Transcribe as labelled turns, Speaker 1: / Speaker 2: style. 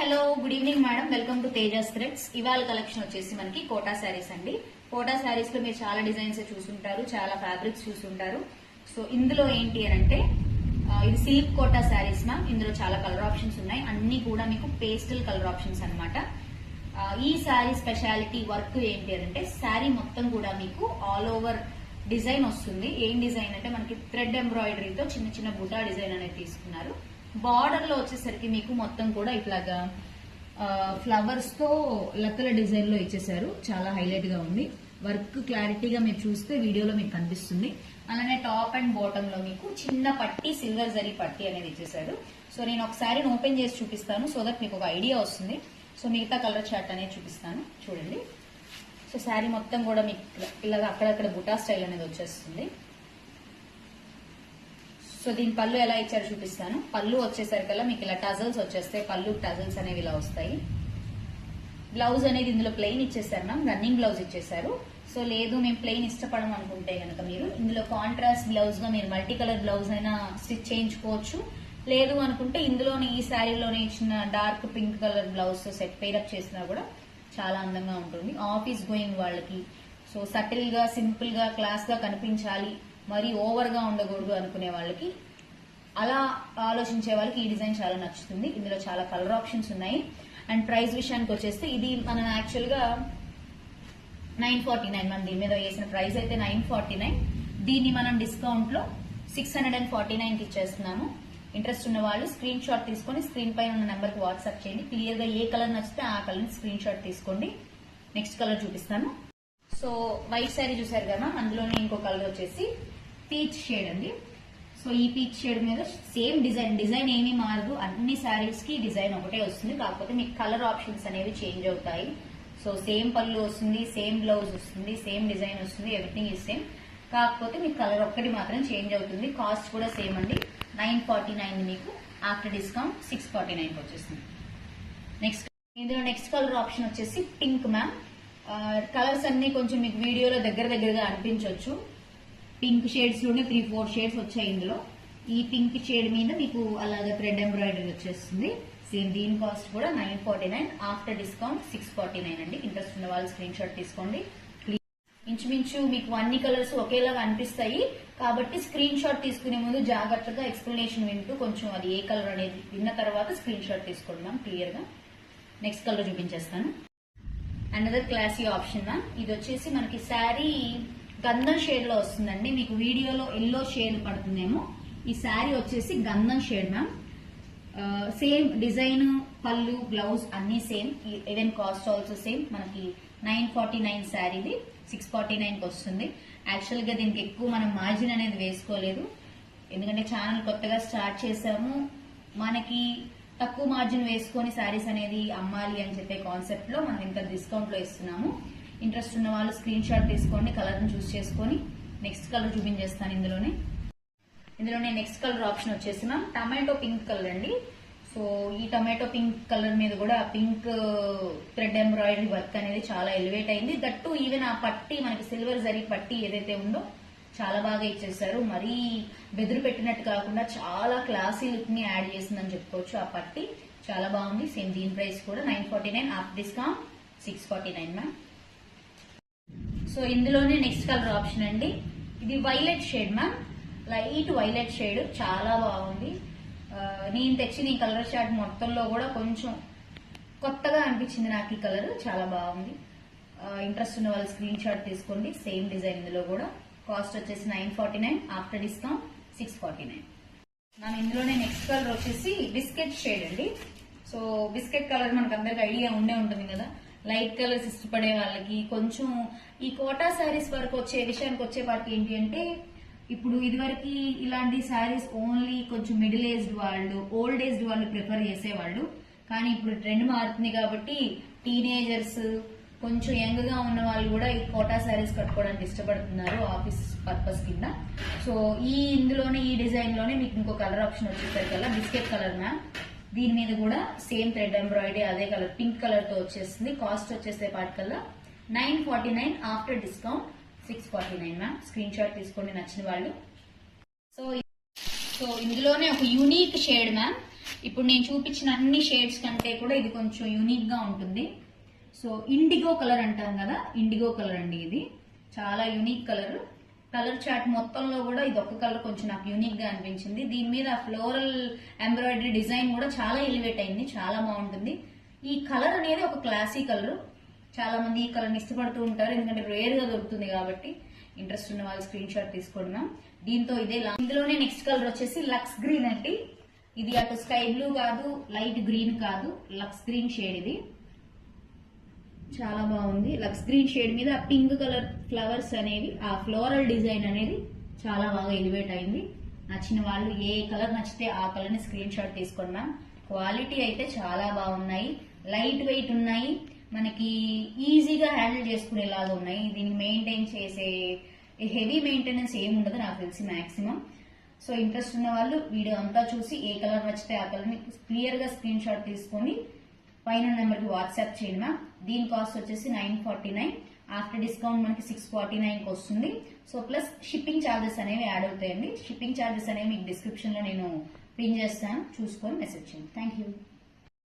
Speaker 1: Hello good evening madam, welcome to Tejas threads. ఇవాళ collection వచ్చేసి మనకి కోటా శారీస్ అండి. కోటా శారీస్ లో మీరు చాలా డిజైన్స్ చూసుంటారు, చాలా ఫ్యాబ్రిక్స్ చూసుంటారు. సో ఇందులో ఏంటి అని అంటే ఇది సిల్క్ కోటా శారీస్ మ్యామ్. ఇందులో చాలా కలర్ ఆప్షన్స్ ఉన్నాయి, అన్ని కూడా మీకు పేస్టల్ కలర్ ఆప్షన్స్ అన్నమాట. ఈ శారీ స్పెషాలిటీ వర్క్ ఏంటి అని అంటే శారీ మొత్తం కూడా మీకు ఆల్ ఓవర్ డిజైన్ వస్తుంది. ఏం డిజైన్ అంటే మనకి థ్రెడ్ ఎంబ్రాయిడరీతో చిన్న చిన్న బుటా డిజైన్ అనేది తీసుకున్నారు. బార్డర్ లో వచ్చేసరికి మీకు మొత్తం కూడా ఇట్లాగా ఫ్లవర్స్ తో లతల డిజైన్ లో ఇచ్చేసారు. చాలా హైలైట్ గా ఉంది. వర్క్ క్లారిటీగా మీరు చూస్తే వీడియోలో మీకు కనిపిస్తుంది. అలానే టాప్ అండ్ బాటమ్ లో మీకు చిన్న పట్టి, సిల్వర్ జరీ పట్టి అనేది ఇచ్చేసారు. సో నేను ఒకసారి ఓపెన్ చేసి చూపిస్తాను, సో దట్ మీకు ఒక ఐడియా వస్తుంది. సో మిగతా కలర్ చార్ట్ అనేది చూపిస్తాను, చూడండి. సో శారీ మొత్తం కూడా మీకు ఇలాగా అక్కడక్కడ బుటా స్టైల్ అనేది వచ్చేస్తుంది. సో దీని పళ్ళు ఎలా ఇచ్చారో చూపిస్తాను. పళ్ళు వచ్చేసరికల్లా మీకు ఇలా టజల్స్ వచ్చేస్తాయి. పళ్ళు టజల్స్ అనేవి ఇలా వస్తాయి. బ్లౌజ్ అనేది ఇందులో ప్లెయిన్ ఇచ్చేసారు మ్యామ్, రన్నింగ్ బ్లౌజ్ ఇచ్చేసారు. సో లేదు మేము ప్లెయిన్ ఇష్టపడము అనుకుంటే కనుక మీరు ఇందులో కాంట్రాస్ట్ బ్లౌజ్ గా మీరు మల్టీ కలర్ బ్లౌజ్ అయినా స్టిచ్ చేయించుకోవచ్చు. లేదు అనుకుంటే ఇందులోనే ఈ శారీలోనే ఇచ్చిన డార్క్ పింక్ కలర్ బ్లౌజ్ తో సెట్ పేరప్ చేసినా కూడా చాలా అందంగా ఉంటుంది. ఆఫీస్ గోయింగ్ వాళ్ళకి, సో సటిల్ గా, సింపుల్ గా, క్లాస్ గా కనిపించాలి, మరీ ఓవర్ గా ఉండకూడదు అనుకునే వాళ్ళకి, అలా ఆలోచించే వాళ్ళకి ఈ డిజైన్ చాలా నచ్చుతుంది. ఇందులో చాలా కలర్ ఆప్షన్స్ ఉన్నాయి. అండ్ ప్రైస్ విషయానికి వచ్చేస్తే ఇది మనం యాక్చువల్ గా 949 మనం దీని మీద వేసిన ప్రైస్ అయితే 949. దీన్ని మనం డిస్కౌంట్ లో 649 కి ఇచ్చేస్తున్నాము. ఇంట్రెస్ట్ ఉన్న వాళ్ళు స్క్రీన్ షాట్ తీసుకొని స్క్రీన్ పైన ఉన్న నెంబర్ కి వాట్సాప్ చేయండి. క్లియర్ గా ఏ కలర్ నచ్చితే ఆ కలర్ స్క్రీన్ షాట్ తీసుకోండి. నెక్స్ట్ కలర్ చూపిస్తాను. సో వైట్ శారీ చూసారు కదా, అందులోనే ఇంకో కలర్ వచ్చేసి పీచ్ షేడ్ అండి. సో ఈ పీచ్ షేడ్ మీద సేమ్ డిజైన్ ఏమీ మారదు. అన్ని శారీస్ కి డిజైన్ ఒకటే వస్తుంది, కాకపోతే మీకు కలర్ ఆప్షన్స్ అనేవి చేంజ్ అవుతాయి. సో సేమ్ పళ్ళు వస్తుంది, సేమ్ బ్లౌజ్ వస్తుంది, సేమ్ డిజైన్ వస్తుంది, ఎవ్రీథింగ్ ఈజ్ సేమ్. కాకపోతే మీకు కలర్ ఒక్కటి మాత్రం చేంజ్ అవుతుంది. కాస్ట్ కూడా సేమ్ అండి, 949 మీకు ఆఫ్టర్ డిస్కౌంట్ 649 వచ్చేస్తుంది. నెక్స్ట్ ఇందులో నెక్స్ట్ కలర్ ఆప్షన్ వచ్చేసి పింక్ మ్యామ్. కలర్స్ అన్ని కొంచెం మీకు వీడియోలో దగ్గరగా అనిపించవచ్చు. పింక్ షేడ్స్ లోనే 3-4 షేడ్స్ వచ్చాయి ఇందులో. ఈ పింక్ షేడ్ మీద మీకు అలాగే థ్రెడ్ ఎంబ్రాయిడరీ వచ్చేస్తుంది. సేమ్ దీని కాస్ట్ కూడా 949, ఆఫ్టర్ డిస్కౌంట్ 649 అండి. ఇంట్రెస్ట్ ఉన్న వాళ్ళు స్క్రీన్ షాట్ తీసుకోండి. ఇంచుమించు మీకు అన్ని కలర్స్ ఒకేలాగా అనిపిస్తాయి, కాబట్టి స్క్రీన్ షాట్ తీసుకునే ముందు జాగ్రత్తగా ఎక్స్ప్లెనేషన్ వింటూ కొంచెం అది ఏ కలర్ అనేది విన్న తర్వాత స్క్రీన్ షాట్ తీసుకోండి మ్యామ్ క్లియర్ గా. నెక్స్ట్ కలర్ చూపించేస్తాను. Another classy option ma'am. ఇది వచ్చేసి మనకి శారీ గంధం షేడ్ లో వస్తుందండి. మీకు వీడియోలో ఎల్లో షేడ్ పడుతుందేమో, ఈ శారీ వచ్చేసి గంధం షేడ్ మ్యామ్. సేమ్ డిజైన్, పళ్ళు, బ్లౌజ్ అన్ని same, even cost also same. మనకి 949 శారీది 649 కి వస్తుంది. యాక్చువల్ గా దీనికి ఎక్కువ మనం మార్జిన్ అనేది వేసుకోలేదు, ఎందుకంటే ఛానల్ కొత్తగా స్టార్ట్ చేసాము. మనకి తక్కువ మార్జిన్ వేసుకొని శారీస్ అనేది అమ్మాలి అని చెప్పే కాన్సెప్ట్ లో మనం ఇంత డిస్కౌంట్ లో ఇస్తున్నాము. ఇంట్రెస్ట్ ఉన్న వాళ్ళు స్క్రీన్ షాట్ తీసుకోండి, కలర్ ని చూస్ చేసుకొని. నెక్స్ట్ కలర్ చూపించేస్తాను. ఇందులోనే నెక్స్ట్ కలర్ ఆప్షన్ వచ్చేసి మ్యామ్ టమాటో పింక్ కలర్ అండి. సో ఈ టమాటో పింక్ కలర్ మీద కూడా పింక్ థ్రెడ్ ఎంబ్రాయిడరీ వర్క్ అనేది చాలా ఎలివేట్ అయింది. దట్టు ఈవెన్ ఆ పట్టి, మనకి సిల్వర్ జరీ పట్టి ఏదైతే ఉందో చాలా బాగా ఇచ్చేసారు. మరీ బెదురు పెట్టినట్టు కాకుండా చాలా క్లాసీ లుక్ ని యాడ్ చేసిందని చెప్పుకోవచ్చు. ఆ పట్టి చాలా బాగుంది. సేమ్ దీని ప్రైస్ కూడా 949, ఆఫ్టర్ డిస్కౌంట్ 649 మ్యామ్. సో ఇందులోనే నెక్స్ట్ కలర్ ఆప్షన్ అండి. ఇది violet shade ma'am, light violet shade, చాలా బాగుంది. నేను తెచ్చిన ఈ కలర్ చార్ట్ మొత్తంలో కూడా కొంచెం కొత్తగా అనిపించింది నాకు ఈ కలర్, చాలా బాగుంది. ఇంట్రెస్ట్ ఉన్న వాళ్ళు స్క్రీన్ షాట్ తీసుకోండి. సేమ్ డిజైన్ ఇందులో కూడా. కాస్ట్ వచ్చేసి 949, ఆఫ్టర్ డిస్కౌంట్ 649. మనం ఇందులోనే నెక్స్ట్ కలర్ వచ్చేసి బిస్కెట్ షేడ్ అండి. సో బిస్కెట్ కలర్ మనకు అందరికి ఐడియా ఉండే ఉంటుంది కదా, లైట్ కలర్స్ ఇష్టపడే వాళ్ళకి. కొంచెం ఈ కోటా శారీస్ వరకు విషయానికి వచ్చే వాటికి ఏంటి అంటే, ఇప్పుడు ఇదివరకు ఇలాంటి శారీస్ ఓన్లీ కొంచెం మిడిల్ ఏజ్డ్ వాళ్ళు, ఓల్డ్ ఏజ్డ్ వాళ్ళు ప్రిఫర్ చేసేవాళ్ళు. కానీ ఇప్పుడు ట్రెండ్ మారుతుంది కాబట్టి టీనేజర్స్, కొంచెం యంగ్ గా ఉన్న వాళ్ళు కూడా ఈ కోటా శారీస్ కట్టుకోవడానికి ఇష్టపడుతున్నారు ఆఫీస్ పర్పస్ కింద. సో ఇందులోనే ఈ డిజైన్ లోనే మీకు ఇంకో కలర్ ఆప్షన్ వచ్చేసరికల్లా బిస్కెట్ కలర్ మ్యామ్. దీని మీద కూడా సేమ్ థ్రెడ్ ఎంబ్రాయిడరీ అదే కలర్, పింక్ కలర్ తో వచ్చేస్తుంది. కాస్ట్ వచ్చేసే పాటికల్లా 949, after discount 649 ma'am. Screen shot తీసుకోండి నచ్చిన వాళ్ళు. సో ఇందులోనే ఒక యూనిక్ షేడ్ మ్యామ్. ఇప్పుడు నేను చూపించిన అన్ని షేడ్స్ కంటే కూడా ఇది కొంచెం యూనిక్ గా ఉంటుంది. సో ఇండిగో కలర్ అంటాం కదా, ఇండిగో కలర్ అండి ఇది. చాలా యూనిక్ కలర్. కలర్ చార్ట్ మొత్తంలో కూడా ఇది ఒక్క కలర్ కొంచెం నాకు యూనిక్ గా అనిపించింది. దీని మీద ఫ్లోరల్ ఎంబ్రాయిడరీ డిజైన్ కూడా చాలా ఎలివేట్ అయింది, చాలా బాగుంటుంది. ఈ కలర్ అనేది ఒక క్లాసీ కలర్. చాలా మంది ఈ కలర్ ని ఇష్టపడుతూ ఉంటారు, ఎందుకంటే రేర్ గా దొరుకుతుంది కాబట్టి. ఇంట్రెస్ట్ ఉన్న వాళ్ళు స్క్రీన్ షాట్ తీసుకోండి. దీంతో ఇదే ఇందులోనే నెక్స్ట్ కలర్ వచ్చేసి లక్స్ గ్రీన్ అండి. ఇది అటు స్కై బ్లూ కాదు, లైట్ గ్రీన్ కాదు, లక్స్ గ్రీన్ షేడ్. ఇది చాలా బాగుంది. లక్స్ గ్రీన్ షేడ్ మీద పింక్ కలర్ ఫ్లవర్స్ అనేవి, ఆ ఫ్లోరల్ డిజైన్ అనేది చాలా బాగా ఎలివేట్ అయింది. నచ్చిన వాళ్ళు ఏ కలర్ నచ్చితే ఆ కలర్ ని స్క్రీన్ షాట్ తీసుకున్నాం. క్వాలిటీ అయితే చాలా బాగున్నాయి, లైట్ వెయిట్ ఉన్నాయి, మనకి ఈజీగా హ్యాండిల్ చేసుకునేలాగా ఉన్నాయి. దీన్ని మెయింటైన్ చేసే హెవీ మెయింటెనెన్స్ ఏముండదు నాకు తెలిసి మాక్సిమం. సో ఇంట్రెస్ట్ ఉన్న వాళ్ళు వీడియో అంతా చూసి ఏ కలర్ నచ్చితే ఆ కలర్ ని క్లియర్ గా స్క్రీన్ షాట్ తీసుకొని పైన నెంబర్ కి వాట్సాప్ చేయండి మ్యామ్. దీని కాస్ట్ వచ్చేసి 949. ఆఫ్టర్ డిస్కౌంట్ మనకి 649 కి వస్తుంది. సో ప్లస్ షిప్పింగ్ ఛార్జెస్ అనేవి యాడ్ అవుతాయండి. షిప్పింగ్ ఛార్జెస్ అనేవి మీకు డిస్క్రిప్షన్ లో నేను పిన్ చేస్తాను, చూసుకొని మెసేజ్ చేయండి. Thank you.